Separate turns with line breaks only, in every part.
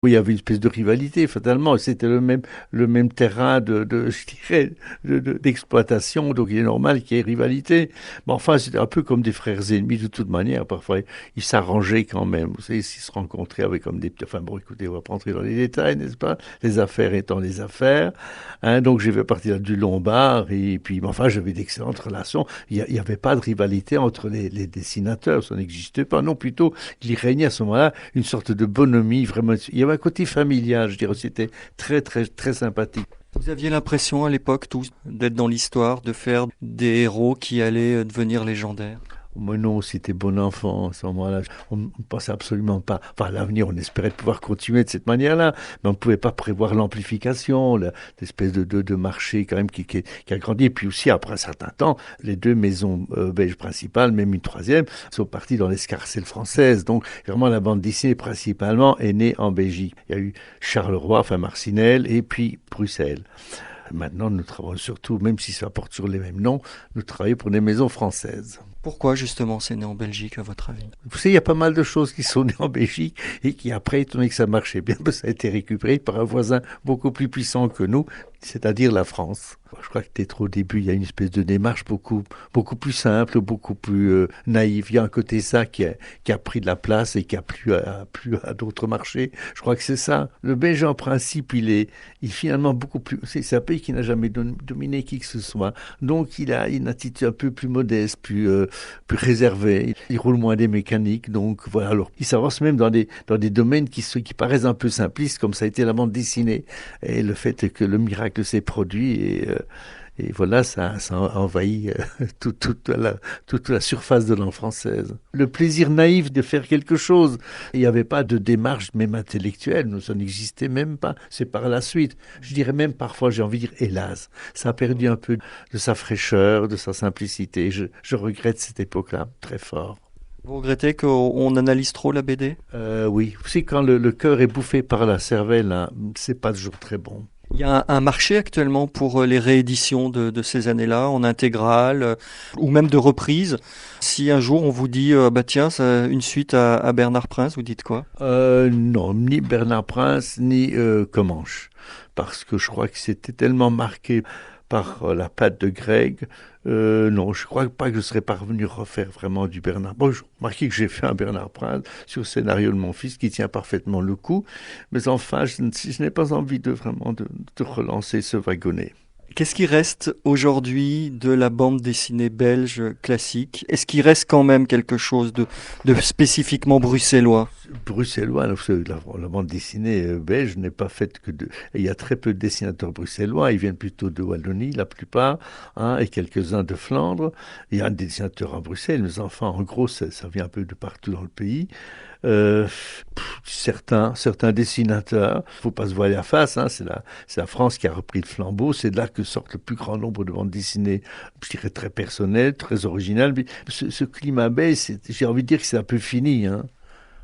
Oui, il y avait une espèce de rivalité, fatalement. C'était le même terrain je dirais, d'exploitation. Donc, il est normal qu'il y ait rivalité. Mais enfin, c'était un peu comme des frères ennemis, de toute manière. Parfois, ils s'arrangeaient quand même. Vous savez, s'ils se rencontraient avec comme des petits, enfin, bon, écoutez, on va pas entrer dans les détails, n'est-ce pas? Les affaires étant les affaires. Hein, donc, j'ai fait partie du Lombard. Et puis, mais enfin, j'avais d'excellentes relations. Il y avait pas de rivalité entre les dessinateurs. Ça n'existait pas. Non, plutôt, il y régnait à ce moment-là une sorte de bonhomie, vraiment. Il y avait un côté familial, je dirais. C'était très, très, très sympathique.
Vous aviez l'impression à l'époque tous d'être dans l'histoire, de faire des héros qui allaient devenir légendaires?
Mais non, c'était bon enfant à ce moment-là. On ne pensait absolument pas. Enfin, à l'avenir, on espérait pouvoir continuer de cette manière-là, mais on ne pouvait pas prévoir l'amplification, l'espèce de marché quand même qui a grandi. Et puis aussi, après un certain temps, les deux maisons belges principales, même une troisième, sont parties dans l'escarcelle française. Donc, vraiment, la bande dessinée, principalement, est née en Belgique. Il y a eu Charleroi, enfin Marcinelle, et puis Bruxelles. Maintenant, nous travaillons surtout, même si ça porte sur les mêmes noms, nous travaillons pour des maisons françaises.
Pourquoi justement c'est né en Belgique à votre avis?
Vous savez, il y a pas mal de choses qui sont nées en Belgique et qui après, étant donné que ça marchait bien, ça a été récupéré par un voisin beaucoup plus puissant que nous, c'est-à-dire la France. Je crois que peut-être au début, il y a une espèce de démarche beaucoup plus simple, beaucoup plus naïve. Il y a un côté ça qui a pris de la place et qui a plu à d'autres marchés. Je crois que c'est ça. Le Belge, en principe, il est finalement beaucoup plus. C'est un pays qui n'a jamais dominé qui que ce soit. Donc, il a une attitude un peu plus modeste, plus réservée. Il roule moins des mécaniques. Donc, voilà. Alors, il s'avance même dans des domaines qui paraissent un peu simplistes, comme ça a été la bande dessinée. Et le fait que le miracle s'est produit et voilà, ça a envahi toute la surface de langue française. Le plaisir naïf de faire quelque chose. Il n'y avait pas de démarche même intellectuelle, ça n'existait même pas. C'est par la suite. Je dirais même parfois, j'ai envie de dire, hélas, ça a perdu un peu de sa fraîcheur, de sa simplicité. Je regrette cette époque-là très fort.
Vous regrettez qu'on analyse trop la BD?
Oui, aussi quand le cœur est bouffé par la cervelle, hein, c'est pas toujours très bon.
Il y a un marché actuellement pour les rééditions de ces années-là, en intégrale, ou même de reprise. Si un jour on vous dit, bah tiens, une suite à Bernard Prince, vous dites quoi?
Non, ni Bernard Prince, ni Comanche. Parce que je crois que c'était tellement marqué par la patte de Greg. Non, je crois pas que je serais parvenu à refaire vraiment du Bernard. Bon, je remarquez que j'ai fait un Bernard Prince sur le scénario de mon fils qui tient parfaitement le coup. Mais enfin, je n'ai pas envie de relancer ce wagonnet.
Qu'est-ce qui reste aujourd'hui de la bande dessinée belge classique? Est-ce qu'il reste quand même quelque chose de spécifiquement bruxellois?
Bruxellois, la bande dessinée belge n'est pas faite que de. Il y a très peu de dessinateurs bruxellois, ils viennent plutôt de Wallonie, la plupart, hein, et quelques-uns de Flandre. Il y a des dessinateurs à Bruxelles, mais enfin, en gros, ça vient un peu de partout dans le pays. Euh, certains dessinateurs, faut pas se voiler la face, hein, c'est la France qui a repris le flambeau, c'est de là que sortent le plus grand nombre de bandes dessinées, je dirais très personnelles, très originales. Mais ce climat belge, j'ai envie de dire que c'est un peu fini, hein.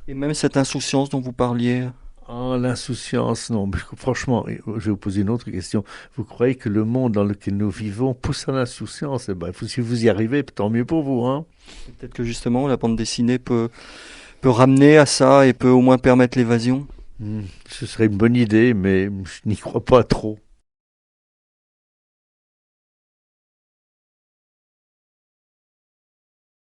Et même cette insouciance dont vous parliez?
Oh, l'insouciance, non. Mais franchement, je vais vous poser une autre question. Vous croyez que le monde dans lequel nous vivons pousse à l'insouciance? Eh ben, si vous y arrivez, tant mieux pour vous, hein.
Peut-être que justement la bande dessinée peut ramener à ça et peut au moins permettre l'évasion.
Ce serait une bonne idée, mais je n'y crois pas trop.